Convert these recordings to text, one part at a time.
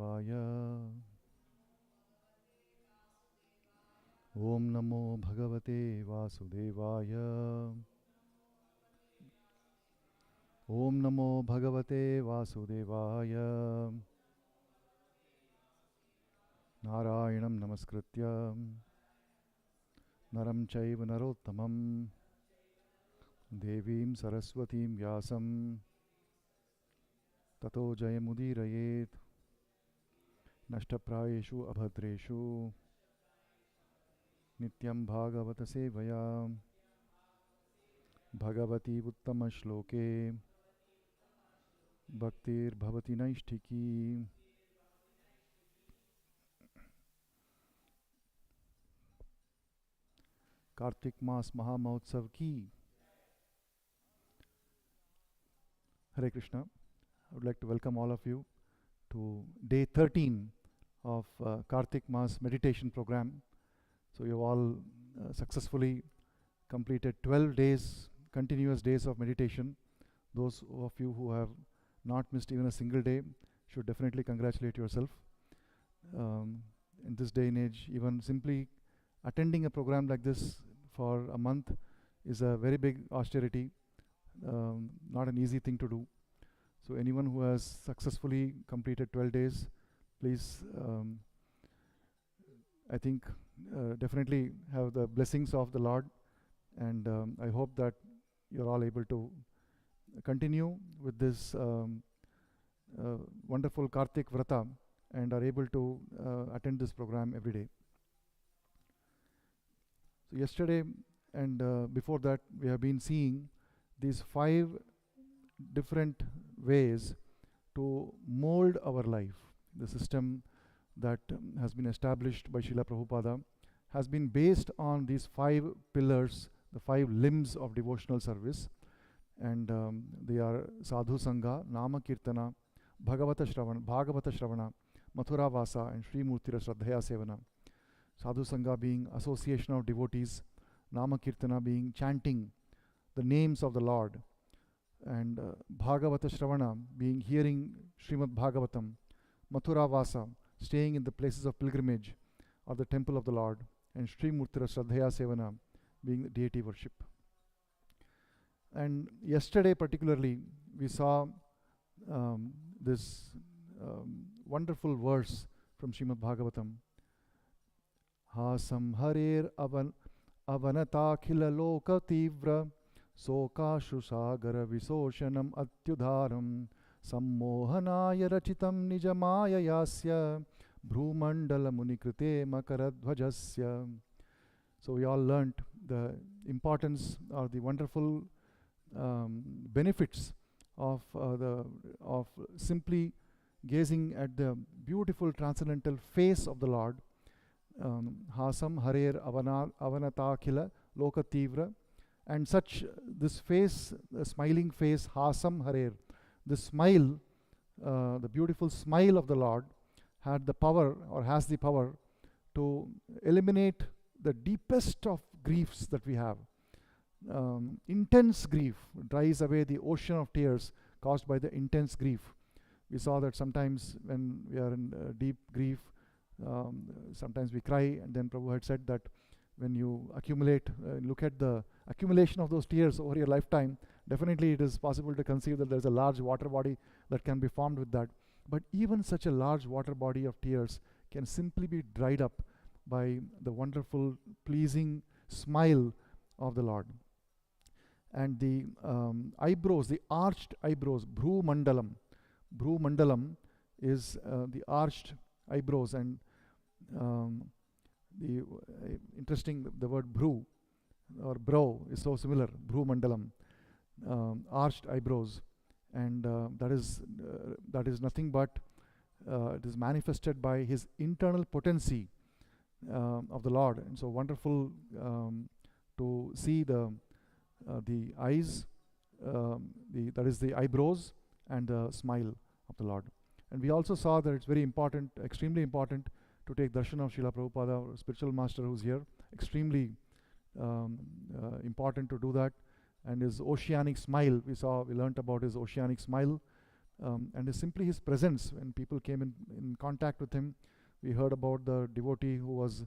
Vasudevaya. Om Namo Bhagavate Vasudevaya. Om Namo Bhagavate Vasudevaya. Narayanam Namaskritya Naram Chaiva Narottamam Devim Saraswatim Vyasam Tato Jayamudirayet Nashtaprayeshu Abhadreshu Nityam Bhagavata Sevaya Bhagavati Uttama Shloke Bhaktir Bhavati Naishtiki. Kartik Mas Mahamahotsav ki. Hare Krishna. I would like to welcome all of you to day 13 of Kartik Mas meditation program. So you all successfully completed 12 days, continuous days of meditation. Those of you who have not missed even a single day should definitely congratulate yourself. In this day and age, even simply attending a program like this for a month is a very big austerity, not an easy thing to do. So anyone who has successfully completed 12 days, please, I think, definitely have the blessings of the Lord, and I hope that you're all able to continue with this wonderful Kartik Vrata and are able to attend this program every day. So yesterday and before that, we have been seeing these 5 different ways to mold our life. The system that has been established by Srila Prabhupada has been based on these 5 pillars, the 5 limbs of devotional service, and they are Sadhu Sangha, Nama Kirtana, Bhagavata Shravana, Mathura Vasa, and Sri Murtira Shraddhaya Sevana. Sadhu Sangha being association of devotees, Nama Kirtana being chanting the names of the Lord, and Bhagavata Shravana being hearing Srimad Bhagavatam, Mathura Vasa staying in the places of pilgrimage or the temple of the Lord, and Sri Murtira Shraddhaya Sevana being the deity worship. And yesterday particularly we saw this wonderful verse from Srimad Bhagavatam. Hasam harer avanatakhila loka tivra Sokashu sagara visoshanam atyudharam sammohanaya rachitam nijamaya yasya bhrumandala munikrite makaradhvajasya. So we all learnt the importance or the wonderful benefits of simply gazing at the beautiful transcendental face of the Lord. Hasam harer avanatakhila loka tivra. And such, this face, the smiling face, Hasam Harer, the smile, the beautiful smile of the Lord had the power or has the power to eliminate the deepest of griefs that we have. Intense grief dries away the ocean of tears caused by the intense grief. We saw that sometimes when we are in deep grief, sometimes we cry, and then Prabhu had said that when you accumulate, look at the accumulation of those tears over your lifetime, definitely it is possible to conceive that there is a large water body that can be formed with that. But even such a large water body of tears can simply be dried up by the wonderful, pleasing smile of the Lord. And the eyebrows, the arched eyebrows, Bhru Mandalam. Bhru Mandalam is the arched eyebrows, and interesting, the word bhru or brow is so similar, bhru mandalam, arched eyebrows, and that is nothing but it is manifested by his internal potency of the Lord. And so wonderful to see the eyes, that is the eyebrows and the smile of the Lord. And we also saw that it's very important, extremely important, to take darshan of Srila Prabhupada, our spiritual master who's here. Extremely important to do that. And his oceanic smile, we learnt about his oceanic smile, And simply his presence, when people came in contact with him, we heard about the devotee who was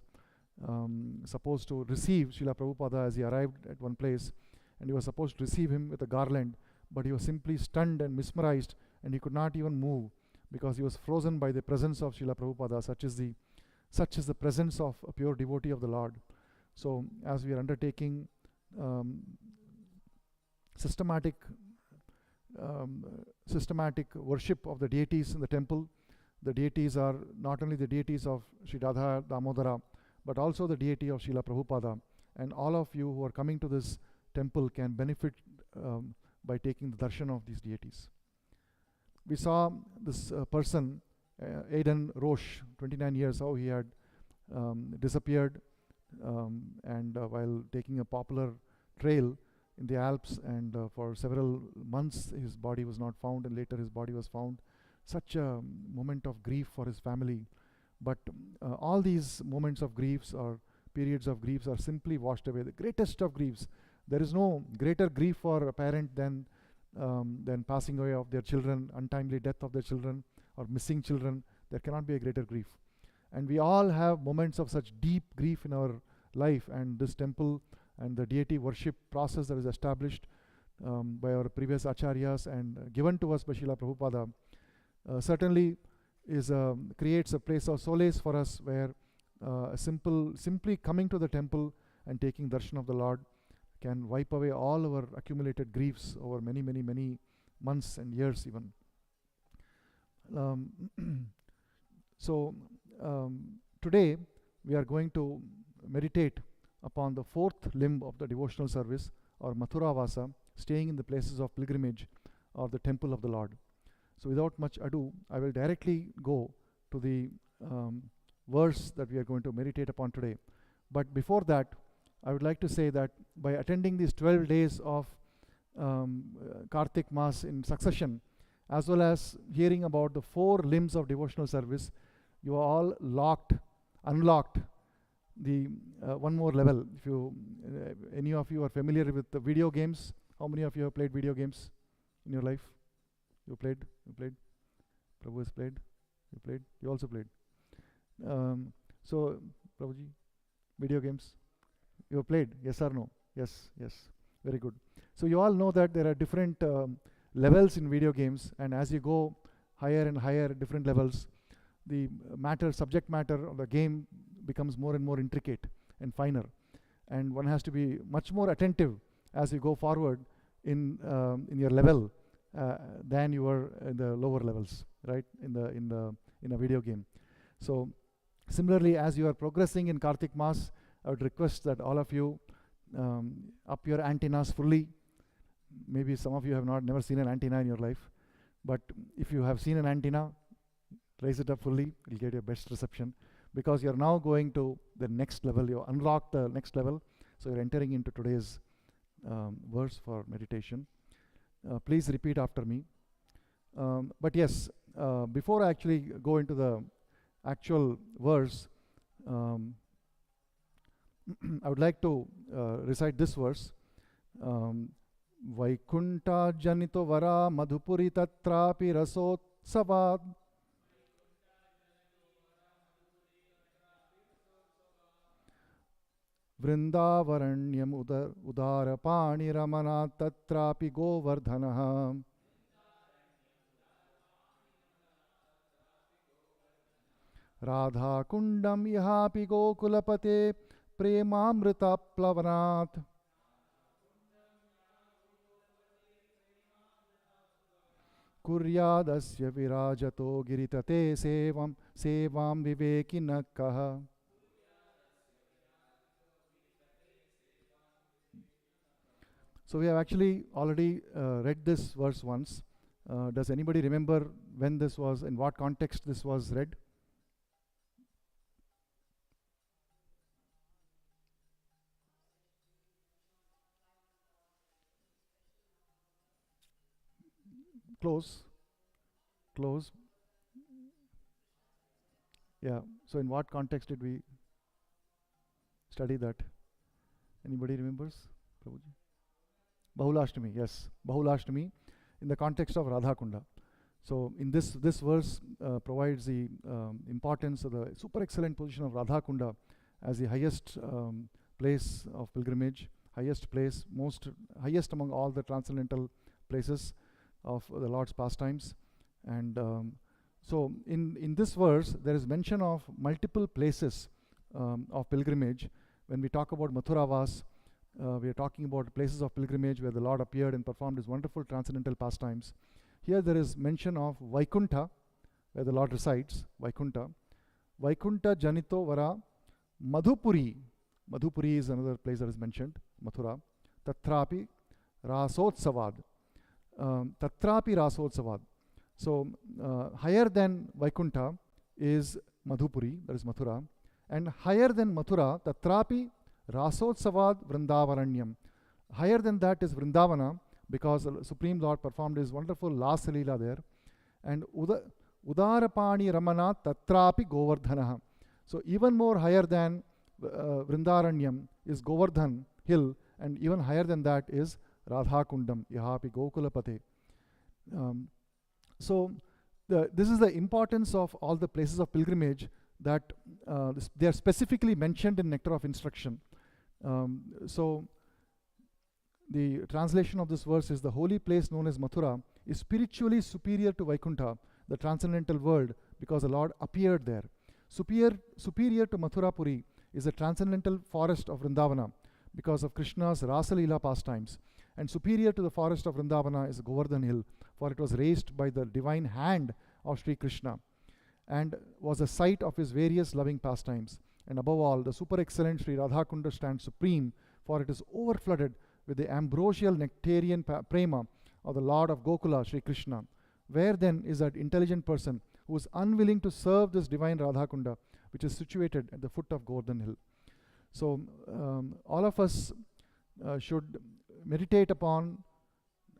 supposed to receive Srila Prabhupada as he arrived at one place, and he was supposed to receive him with a garland, but he was simply stunned and mesmerized, and he could not even move because he was frozen by the presence of Srila Prabhupada. Such is the presence of a pure devotee of the Lord. So as we are undertaking systematic worship of the deities in the temple, the deities are not only the deities of Sri Radha Damodara, but also the deity of Srila Prabhupada. And all of you who are coming to this temple can benefit by taking the darshan of these deities. We saw this person, Aidan Roche, 29 years, how he had disappeared and while taking a popular trail in the Alps, and for several months his body was not found, and later his body was found. Such a moment of grief for his family. But all these moments of griefs or periods of griefs are simply washed away. The greatest of griefs. There is no greater grief for a parent than passing away of their children, untimely death of their children, or missing children. There cannot be a greater grief. And we all have moments of such deep grief in our life, and this temple and the deity worship process that is established by our previous acharyas and given to us by Srila Prabhupada certainly creates a place of solace for us, where simply coming to the temple and taking darshan of the Lord can wipe away all our accumulated griefs over many months and years even. So today we are going to meditate upon the fourth limb of the devotional service, or Mathura Vasa, staying in the places of pilgrimage or the temple of the Lord. So without much ado, I will directly go to the verse that we are going to meditate upon today. But before that, I would like to say that by attending these 12 days of Kartik Mass in succession, as well as hearing about the 4 limbs of devotional service, you are all unlocked the one more level. If you any of you are familiar with the video games, how many of you have played video games in your life? You played? Prabhu has played? You played? You also played. So, Prabhuji, video games? You have played? Yes or no? Yes. Very good. So you all know that there are different levels in video games, and as you go higher and higher at different levels, the subject matter of the game becomes more and more intricate and finer, and one has to be much more attentive as you go forward in your level than you were in the lower levels, right? In a video game. So similarly, as you are progressing in Kartik Mass, I would request that all of you up your antennas fully. Maybe some of you have never seen an antenna in your life, but if you have seen an antenna, raise it up fully. You'll get your best reception, because you're now going to the next level. You unlock the next level, so you're entering into today's verse for meditation. Please repeat after me. But yes, before I actually go into the actual verse, I would like to recite this verse. Vaikunta janito vara madhupuri tatrapi rasotsavat Vrindavaranyam udarapani ramana tatrapi govardhanaha Radha kundam yahapi gokulapate premamrita plavanat Kuryadasya virajato giritate sevam vivekinakaha. So we have actually already read this verse once. Does anybody remember when this was, in what context this was read? Close. Yeah. So in what context did we study that? Anybody remembers? Prabhuji? Bahulashtami, yes. Bahulashtami, in the context of Radha Kunda. So in this verse provides the importance of the super excellent position of Radha Kunda as the highest place of pilgrimage, highest place, highest among all the transcendental places of the Lord's pastimes. And so in this verse there is mention of multiple places of pilgrimage. When we talk about Mathura Vas, we are talking about places of pilgrimage where the Lord appeared and performed his wonderful transcendental pastimes. Here there is mention of Vaikuntha, where the Lord resides, Vaikuntha. Vaikuntha Janito Vara Madhupuri. Madhupuri is another place that is mentioned, Mathura. Tatrapi Rasotsavad. Tatrapi Rasotsavad. So higher than Vaikuntha is Madhupuri, that is Mathura. And higher than Mathura, Tatrapi Rasotsavad Vrindavaranyam. Higher than that is Vrindavana, because the Supreme Lord performed his wonderful Lasa Leela there. And Udarapani Ramana Tatrapi Govardhanaha. So even more higher than Vrindaranyam is Govardhan hill, and even higher than that is Radha Kundam, Yahapi Gokulapate. So this is the importance of all the places of pilgrimage that they are specifically mentioned in Nectar of Instruction. So the translation of this verse is: the holy place known as Mathura is spiritually superior to Vaikuntha, the transcendental world, because the Lord appeared there. Superior to Mathura Puri is the transcendental forest of Vrindavana, because of Krishna's Rasa Leela pastimes. And superior to the forest of Vrindavana is Govardhan hill, for it was raised by the divine hand of Sri Krishna and was a site of his various loving pastimes. And above all, the super excellent Sri Radhakunda stands supreme, for it is overflooded with the ambrosial nectarian prema of the Lord of Gokula, Sri Krishna. Where then is that intelligent person who is unwilling to serve this divine Radhakunda, which is situated at the foot of Govardhan hill? So all of us should meditate upon,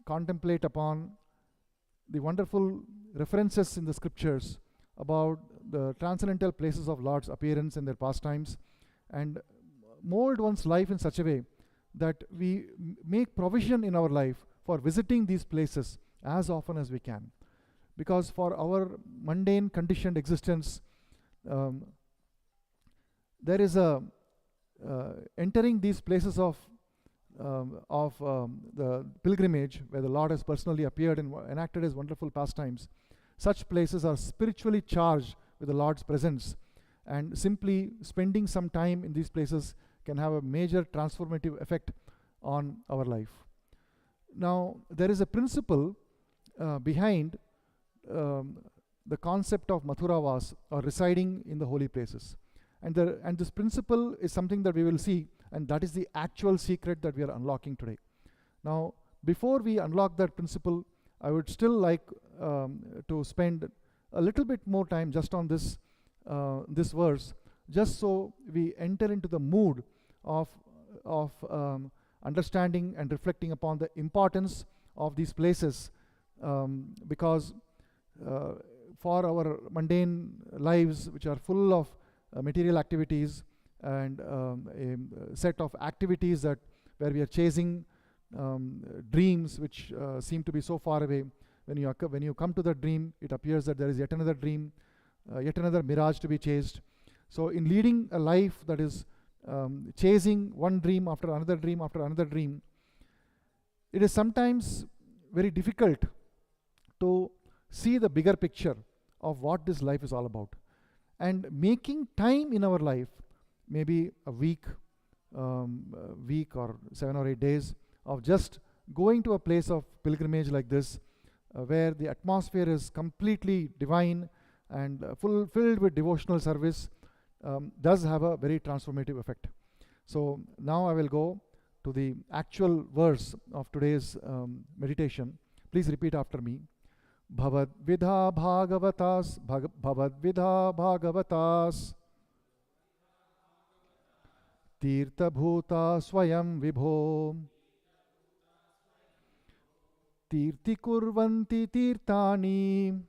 contemplate upon the wonderful references in the scriptures about the transcendental places of Lord's appearance and their pastimes, and mold one's life in such a way that we make provision in our life for visiting these places as often as we can. Because for our mundane conditioned existence, there is a entering these places of the pilgrimage where the Lord has personally appeared and enacted his wonderful pastimes. Such places are spiritually charged with the Lord's presence, and simply spending some time in these places can have a major transformative effect on our life. Now, there is a principle behind the concept of Mathura Vas, or residing in the holy places. And this principle is something that we will see, and that is the actual secret that we are unlocking today. Now, before we unlock that principle, I would still like to spend a little bit more time just on this verse, just so we enter into the mood of understanding and reflecting upon the importance of these places, because for our mundane lives, which are full of material activities and a set of activities where we are chasing dreams which seem to be so far away. When you come to the dream, it appears that there is yet another dream, yet another mirage to be chased. So in leading a life that is chasing one dream after another dream after another dream, it is sometimes very difficult to see the bigger picture of what this life is all about. And making time in our life, maybe a week or 7 or 8 days, of just going to a place of pilgrimage like this, where the atmosphere is completely divine and filled with devotional service, does have a very transformative effect. So now I will go to the actual verse of today's meditation. Please repeat after me. Bhavad Vidha Bhagavatas, Bhavad Vidha Bhagavatas, Tirtha Bhuta Swayam Vibho, Tirti Kurvanti Tirtani,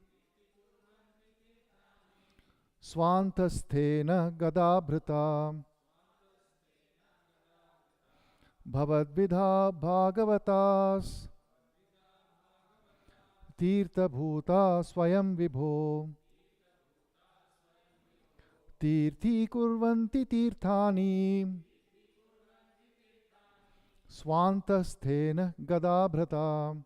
Swantasthena Gadabhrita, Bhavad Vidha Bhagavatas, Tirtha Bhuta Swayam Vibho. Tirthi Kurvanti Tirthani Swantasthena Gadabhrata.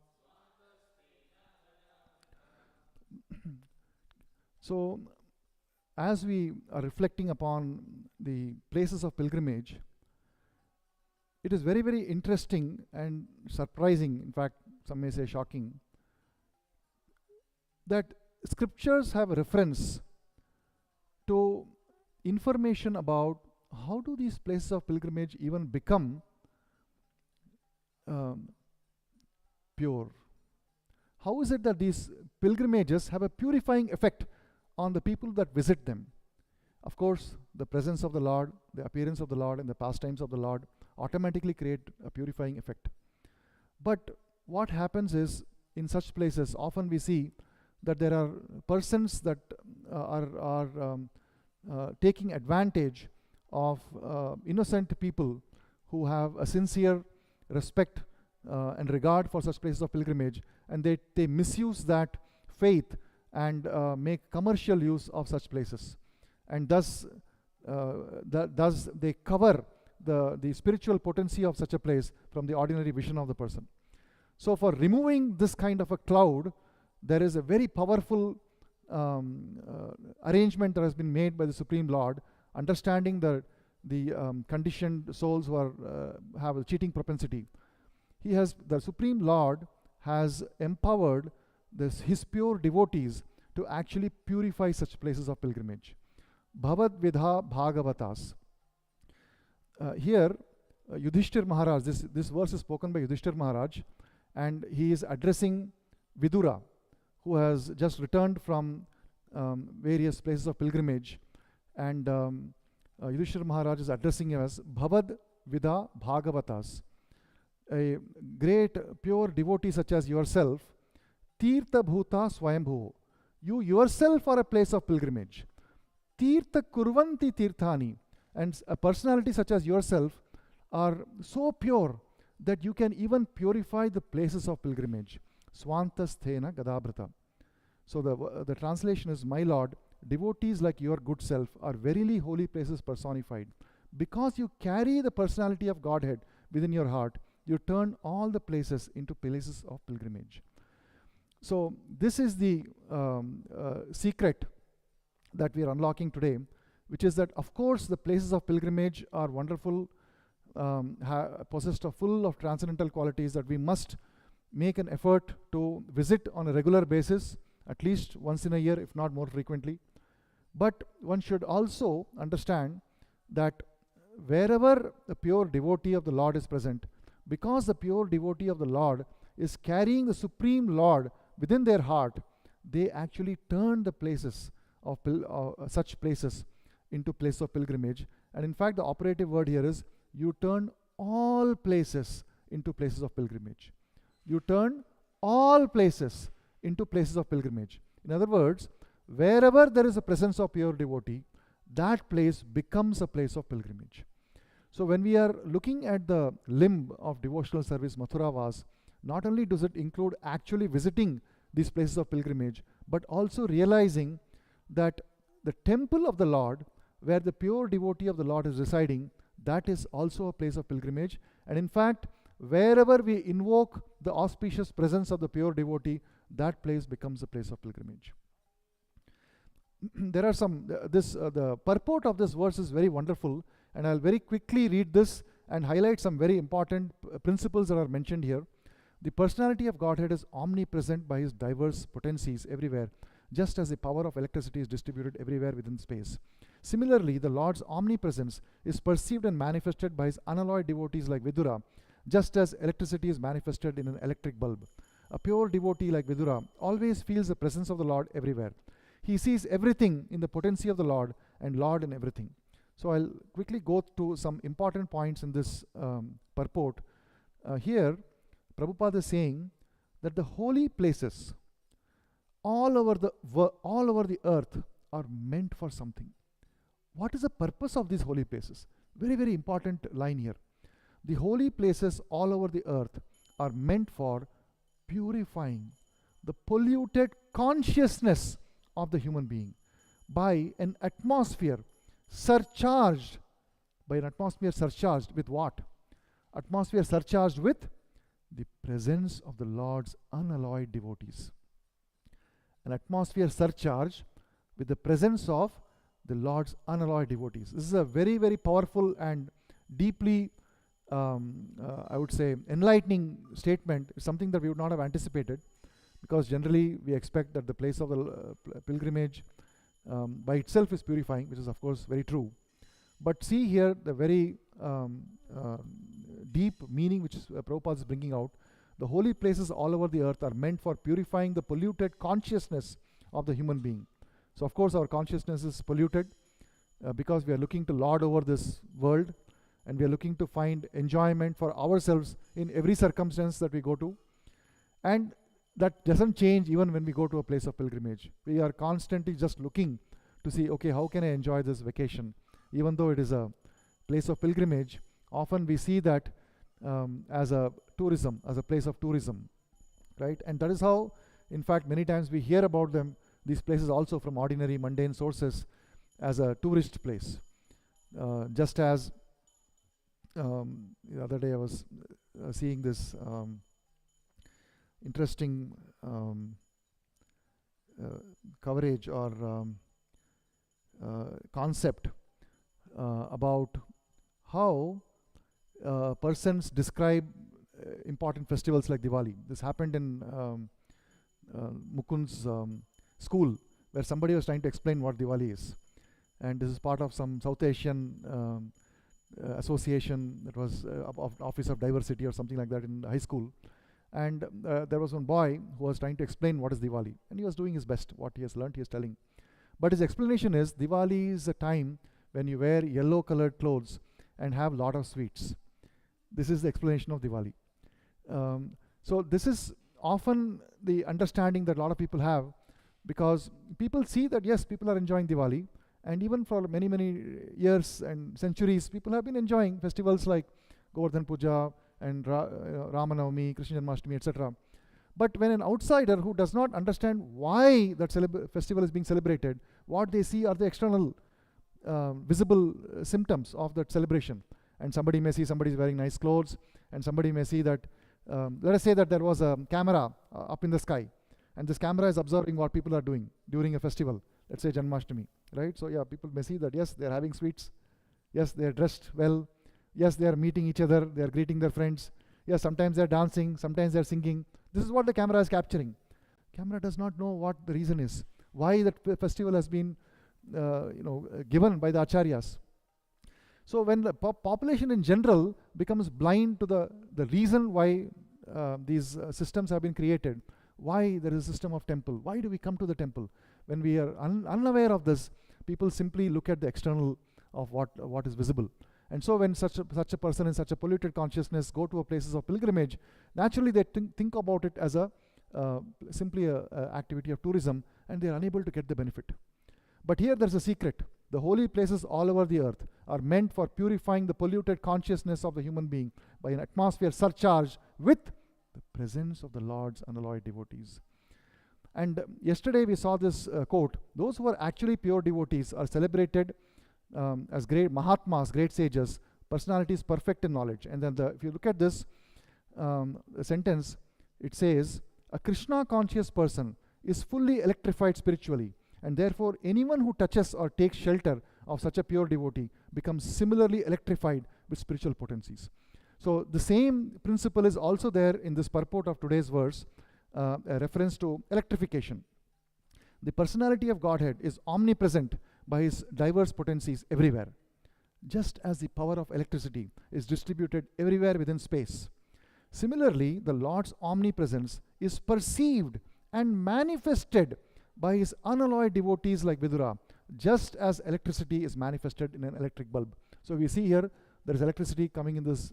So, as we are reflecting upon the places of pilgrimage, it is very, very interesting and surprising, in fact, some may say shocking, that scriptures have a reference to information about how do these places of pilgrimage even become pure. How is it that these pilgrimages have a purifying effect on the people that visit them? Of course, the presence of the Lord, the appearance of the Lord, and the pastimes of the Lord automatically create a purifying effect. But what happens is, in such places, often we see that there are persons that are taking advantage of innocent people who have a sincere respect and regard for such places of pilgrimage, and they misuse that faith and make commercial use of such places, and thus they cover the spiritual potency of such a place from the ordinary vision of the person. So for removing this kind of a cloud, there is a very powerful arrangement that has been made by the Supreme Lord, understanding the conditioned souls who have a cheating propensity. The Supreme Lord has empowered his pure devotees to actually purify such places of pilgrimage. Bhavad Vidha Bhagavatas. Here, Yudhishthir Maharaj, this verse is spoken by Yudhishthir Maharaj, and he is addressing Vidura, who has just returned from various places of pilgrimage, and Yudhishthir Maharaj is addressing him as Bhavad Vidha Bhagavatas. A great pure devotee such as yourself, Tirtha Bhuta Swayambhu. You yourself are a place of pilgrimage. Tirtha Kurvanti Tirthani. And a personality such as yourself are so pure that you can even purify the places of pilgrimage. Swantasthena Gadabhrata. So the translation is, my Lord, devotees like your good self are verily holy places personified. Because you carry the personality of Godhead within your heart, you turn all the places into places of pilgrimage. So this is the secret that we are unlocking today, which is that, of course, the places of pilgrimage are wonderful, possessed of full of transcendental qualities that we must make an effort to visit on a regular basis, at least once in a year, if not more frequently. But one should also understand that wherever the pure devotee of the Lord is present, because the pure devotee of the Lord is carrying the Supreme Lord within their heart, they actually turn the places of such places into place of pilgrimage. And in fact, the operative word here is, you turn all places into places of pilgrimage. You turn all places into places of pilgrimage. In other words, wherever there is a presence of pure devotee, that place becomes a place of pilgrimage. So when we are looking at the limb of devotional service, Mathura Vas, not only does it include actually visiting these places of pilgrimage, but also realizing that the temple of the Lord, where the pure devotee of the Lord is residing, that is also a place of pilgrimage. And in fact, wherever we invoke the auspicious presence of the pure devotee, that place becomes a place of pilgrimage. There are the purport of this verse is very wonderful, and I'll very quickly read this and highlight some very important principles that are mentioned here. The personality of Godhead is omnipresent by his diverse potencies everywhere, just as the power of electricity is distributed everywhere within space. Similarly, the Lord's omnipresence is perceived and manifested by his unalloyed devotees like Vidura, just as electricity is manifested in an electric bulb. A pure devotee like Vidura always feels the presence of the Lord everywhere. He sees everything in the potency of the Lord and Lord in everything. So I'll quickly go to some important points in this purport. Here, Prabhupada is saying that the holy places all over the earth are meant for something. What is the purpose of these holy places? Very, very important line here. The holy places all over the earth are meant for purifying the polluted consciousness of the human being by an atmosphere surcharged, with what? Atmosphere surcharged with the presence of the Lord's unalloyed devotees. An atmosphere surcharged with the presence of the Lord's unalloyed devotees. This is a very, very powerful and deeply, I would say, enlightening statement. It's something that we would not have anticipated, because generally we expect that the place of the pilgrimage by itself is purifying, which is of course very true. But see here the very deep meaning which Prabhupada is bringing out. The holy places all over the earth are meant for purifying the polluted consciousness of the human being. So of course our consciousness is polluted because we are looking to lord over this world, and we are looking to find enjoyment for ourselves in every circumstance that we go to. And that doesn't change even when we go to a place of pilgrimage. We are constantly just looking to see, okay, how can I enjoy this vacation? Even though it is a place of pilgrimage, often we see that as a tourism, as a place of tourism, right? And that is how, in fact, many times we hear about them, these places also from ordinary mundane sources, as a tourist place. Just as the other day I was seeing this interesting coverage or concept about how persons describe important festivals like Diwali. This happened in Mukund's school, where somebody was trying to explain what Diwali is. And this is part of some South Asian association that was of Office of Diversity or something like that in high school. And there was one boy who was trying to explain what is Diwali, and he was doing his best. What he has learnt, he is telling. But his explanation is, Diwali is a time when you wear yellow colored clothes and have a lot of sweets. This is the explanation of Diwali. So this is often the understanding that a lot of people have, because people see that yes, people are enjoying Diwali, and even for many, many years and centuries, people have been enjoying festivals like Govardhan Puja and Ramanavami, Krishna Janmashtami, etc. But when an outsider who does not understand why that festival is being celebrated, what they see are the external visible symptoms of that celebration. And somebody may see somebody is wearing nice clothes, and somebody may see that, let us say that there was a camera up in the sky, and this camera is observing what people are doing during a festival, let's say Janmashtami, right? So yeah, people may see that yes, they are having sweets, yes, they are dressed well, yes, they are meeting each other, they are greeting their friends, yes, sometimes they are dancing, sometimes they are singing. This is what the camera is capturing. Camera does not know what the reason is, why that festival has been given by the acharyas. So when the population in general becomes blind to the reason why these systems have been created, why there is a system of temple, why do we come to the temple? When we are unaware of this, people simply look at the external of what is visible. And so when such a person in such a polluted consciousness go to a places of pilgrimage, naturally they think about it as a simply a activity of tourism, and they are unable to get the benefit. But here there's a secret. The holy places all over the earth are meant for purifying the polluted consciousness of the human being by an atmosphere surcharged with the presence of the Lord's unalloyed devotees. And yesterday we saw this quote, those who are actually pure devotees are celebrated as great Mahatmas, great sages, personalities perfect in knowledge. And then if you look at this sentence, it says, a Krishna conscious person is fully electrified spiritually, and therefore anyone who touches or takes shelter of such a pure devotee becomes similarly electrified with spiritual potencies. So the same principle is also there in this purport of today's verse, a reference to electrification. The personality of Godhead is omnipresent by his diverse potencies everywhere, just as the power of electricity is distributed everywhere within space. Similarly, the Lord's omnipresence is perceived and manifested by his unalloyed devotees like Vidura, just as electricity is manifested in an electric bulb. So we see here there is electricity coming in this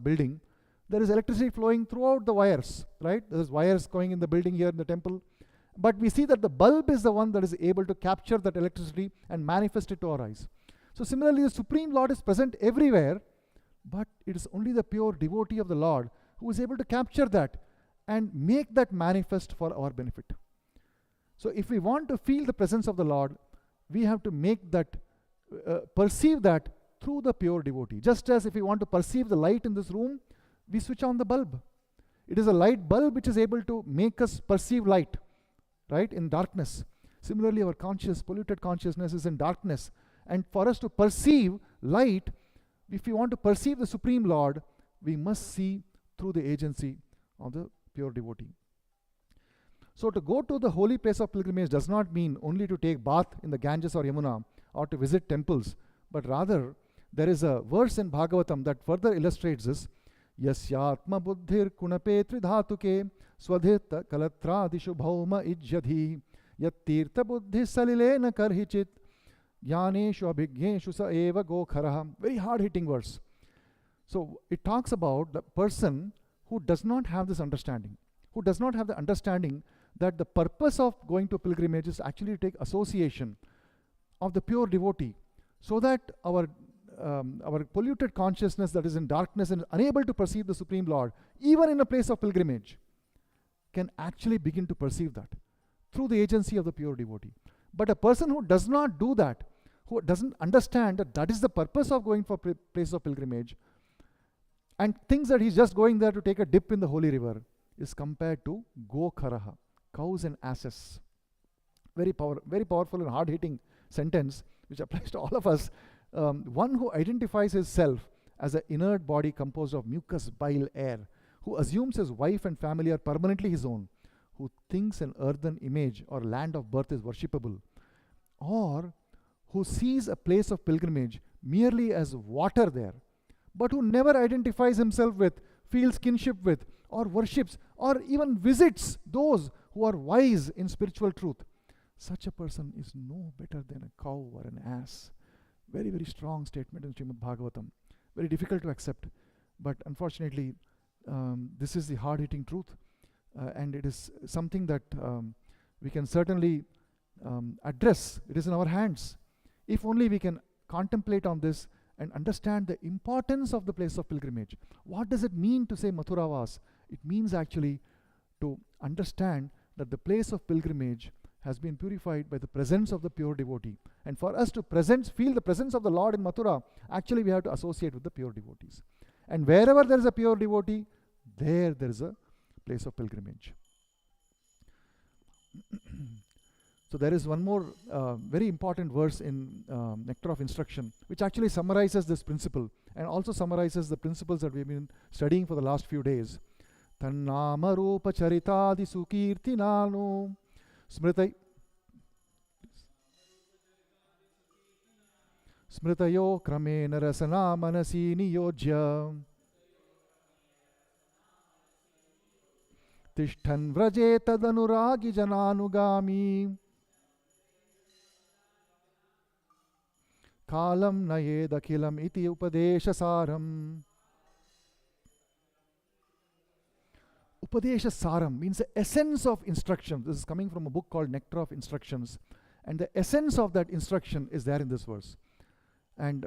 building. There is electricity flowing throughout the wires, right? There is wires going in the building here in the temple. But we see that the bulb is the one that is able to capture that electricity and manifest it to our eyes. So similarly, the Supreme Lord is present everywhere, but it is only the pure devotee of the Lord who is able to capture that and make that manifest for our benefit. So if we want to feel the presence of the Lord, we have to make that, perceive that through the pure devotee. Just as if we want to perceive the light in this room, we switch on the bulb. It is a light bulb which is able to make us perceive light, right, in darkness. Similarly, our polluted consciousness is in darkness. And for us to perceive light, if we want to perceive the Supreme Lord, we must see through the agency of the pure devotee. So to go to the holy place of pilgrimage does not mean only to take bath in the Ganges or Yamuna or to visit temples, but rather there is a verse in Bhagavatam that further illustrates this. Yasyatma buddhir kunapetri dhatuke swadhita kalatrādishu bhauma ijyadhi yat tirtha buddhi salilena karhichit jnaneshu abhigyeshu sa eva gokharaha. Very hard-hitting verse. So it talks about the person who does not have this understanding, who does not have the understanding that the purpose of going to pilgrimage is actually to take association of the pure devotee, so that our polluted consciousness that is in darkness and unable to perceive the Supreme Lord, even in a place of pilgrimage, can actually begin to perceive that through the agency of the pure devotee. But a person who does not do that, who doesn't understand that that is the purpose of going for place of pilgrimage, and thinks that he's just going there to take a dip in the holy river, is compared to gokharaha, cows and asses. Very powerful and hard-hitting sentence which applies to all of us. One who identifies himself as an inert body composed of mucus, bile, air, who assumes his wife and family are permanently his own, who thinks an earthen image or land of birth is worshipable, or who sees a place of pilgrimage merely as water there, but who never identifies himself with, feels kinship with, or worships, or even visits those who are wise in spiritual truth. Such a person is no better than a cow or an ass. Very, very strong statement in Srimad Bhagavatam. Very difficult to accept. But unfortunately, this is the hard-hitting truth. And it is something that we can certainly address. It is in our hands. If only we can contemplate on this and understand the importance of the place of pilgrimage. What does it mean to say Mathuravas? It means actually to understand that the place of pilgrimage has been purified by the presence of the pure devotee. And for us to feel the presence of the Lord in Mathura, actually we have to associate with the pure devotees. And wherever there is a pure devotee, there is a place of pilgrimage. So there is one more very important verse in Nectar of Instruction, which actually summarizes this principle and also summarizes the principles that we've been studying for the last few days. Tannama rupa charitadi sukirti nanu smritayo kramena rasana manasi niyojya tishthan vraje tadanuragi jananugami kalam nayedakhilam iti upadesha saram. Upadesha saram means the essence of instruction. This is coming from a book called Nectar of Instructions, and the essence of that instruction is there in this verse. And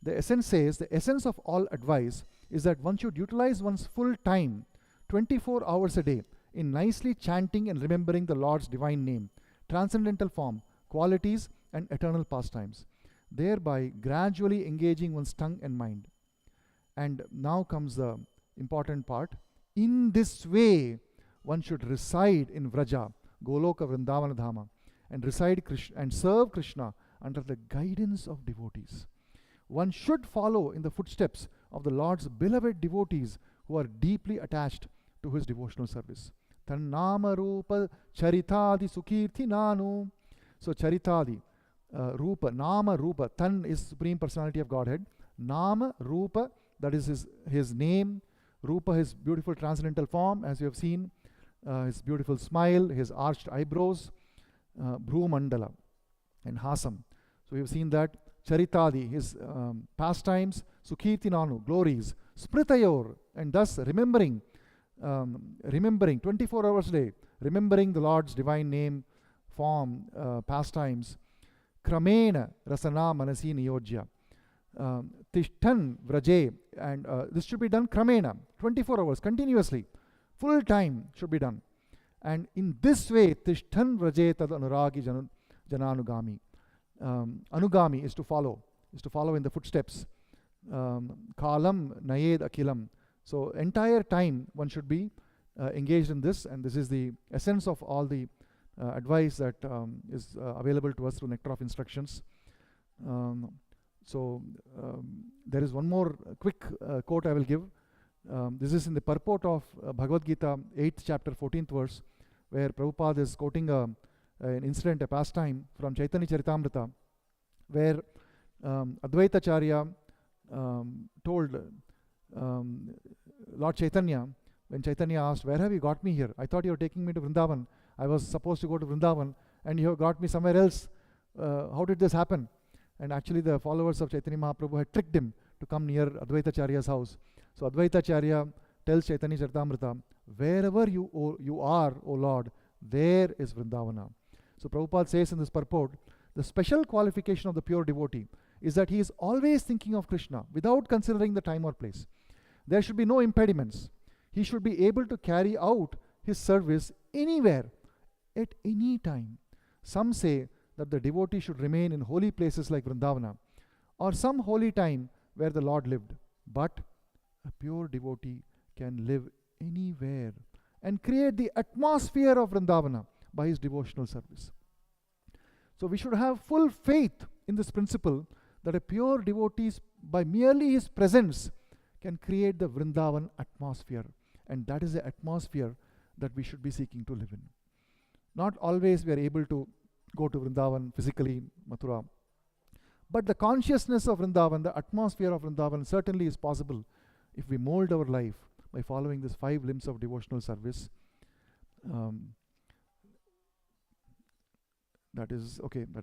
the essence says, the essence of all advice is that one should utilize one's full time, 24 hours a day, in nicely chanting and remembering the Lord's divine name, transcendental form, qualities, and eternal pastimes, thereby gradually engaging one's tongue and mind. And now comes the important part. In this way, one should reside in Vraja, Goloka Vrindavana Dhama, and reside Krishna and serve Krishna under the guidance of devotees. One should follow in the footsteps of the Lord's beloved devotees who are deeply attached to his devotional service. Tannama rupa charitadi sukirti nanu. So charitadi, rupa, nama rupa. Tan is Supreme Personality of Godhead. Nama rupa, that is his name. Rupa, his beautiful transcendental form, as you have seen, his beautiful smile, his arched eyebrows, Bhru Mandala, and Hasam. So we have seen that. Charitadi, his pastimes, Sukirtinanu, glories, Spritayor, and thus remembering 24 hours a day, remembering the Lord's divine name, form, pastimes, Kramena Rasana Manasi Niyojya. Tishtan Vraje, and this should be done Kramena, 24 hours continuously. Full time should be done. And in this way, Tishtan Vraje Tad Anuragi Jananugami. Anugami is to follow in the footsteps. Kalam Nayed Akilam. So entire time one should be engaged in this, and this is the essence of all the advice that is available to us through Nectar of Instructions. There is one more quick quote I will give. This is in the purport of Bhagavad Gita, 8th chapter, 14th verse, where Prabhupada is quoting an incident, a pastime from Chaitanya Charitamrita, where Advaita Acharya told Lord Chaitanya, when Chaitanya asked, "Where have you got me here? I thought you were taking me to Vrindavan. I was supposed to go to Vrindavan, and you have got me somewhere else. How did this happen?" And actually the followers of Chaitanya Mahaprabhu had tricked him to come near Advaita Acharya's house. So Advaita Acharya tells Chaitanya Charitamrita, "Wherever you are, O Lord, there is Vrindavana." So Prabhupada says in this purport, the special qualification of the pure devotee is that he is always thinking of Krishna without considering the time or place. There should be no impediments. He should be able to carry out his service anywhere, at any time. Some say that the devotee should remain in holy places like Vrindavana, or some holy time where the Lord lived. But a pure devotee can live anywhere and create the atmosphere of Vrindavana by his devotional service. So we should have full faith in this principle that a pure devotee, by merely his presence, can create the Vrindavan atmosphere. And that is the atmosphere that we should be seeking to live in. Not always we are able to go to Vrindavan physically, Mathura. But the consciousness of Vrindavan, the atmosphere of Vrindavan certainly is possible if we mold our life by following these 5 limbs of devotional service. That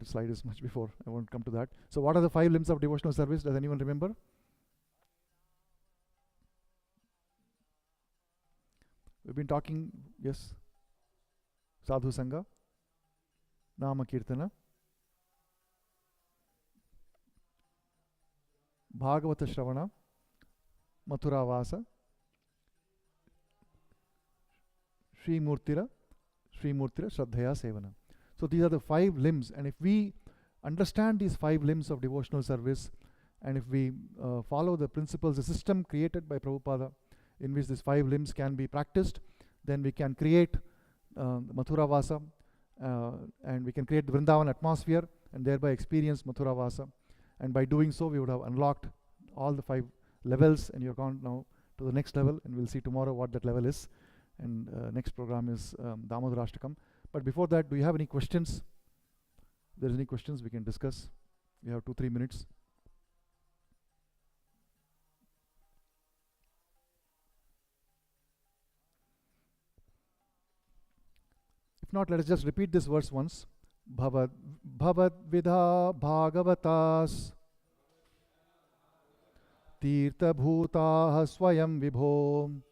slide is much before. I won't come to that. So what are the 5 limbs of devotional service? Does anyone remember? We've been talking, yes? Sadhu Sangha, Nama Kirtana, Bhagavata Shravana, Mathura Vasa, Sri Murtira Shraddhaya Sevana. So these are the 5 limbs, and if we understand these 5 limbs of devotional service, and if we follow the principles, the system created by Prabhupada, in which these 5 limbs can be practiced, then we can create Mathura Vasa, and we can create the Vrindavan atmosphere and thereby experience Mathura Vasa. And by doing so, we would have unlocked all the 5 levels, and you're gone now to the next level, and we'll see tomorrow what that level is. And next program is Damodarashtakam. But before that, do you have any questions? If there's any questions, we can discuss. We have 2-3 minutes. If not, let us just repeat this verse once. Bhavad vidha bhagavatas tirtha bhutah swayam vibho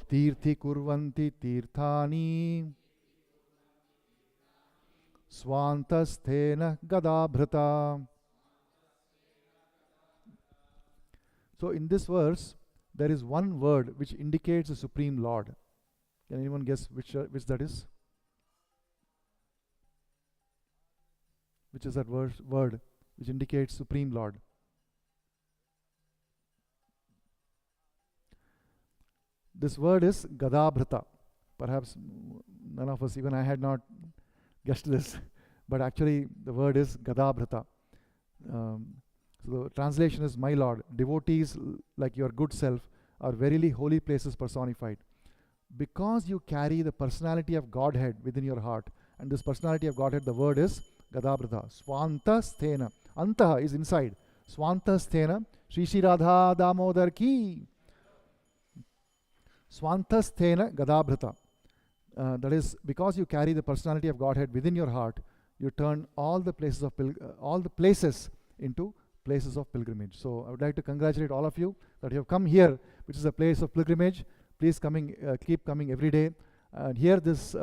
tirthi kurvanti tirthani swantasthena gadabhrata. So in this verse, there is one word which indicates the Supreme Lord. Can anyone guess which that is? Which is that word which indicates Supreme Lord? This word is Gadabhrata. Perhaps none of us, even I had not guessed this, but actually the word is Gadabhrata. So the translation is my Lord. Devotees like your good self are verily holy places personified. Because you carry the personality of Godhead within your heart, and this personality of Godhead, the word is Gadabhrata. Swanta sthena. Antaha is inside. Swanta sthena. Shri Shri Radha Damodar ki. Swanta sthena Gadabhrata. That is, because you carry the personality of Godhead within your heart, you turn all the places into places of pilgrimage. So I would like to congratulate all of you that you have come here, which is a place of pilgrimage. Please keep coming every day and hear this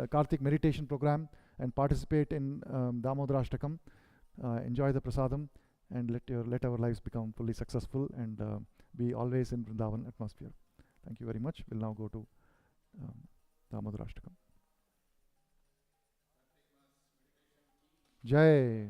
Kartik meditation program and participate in Damodarashtakam. Enjoy the prasadam and let our lives become fully successful and be always in Vrindavan atmosphere. Thank you very much. We'll now go to um, Damodarashtakam. Jai.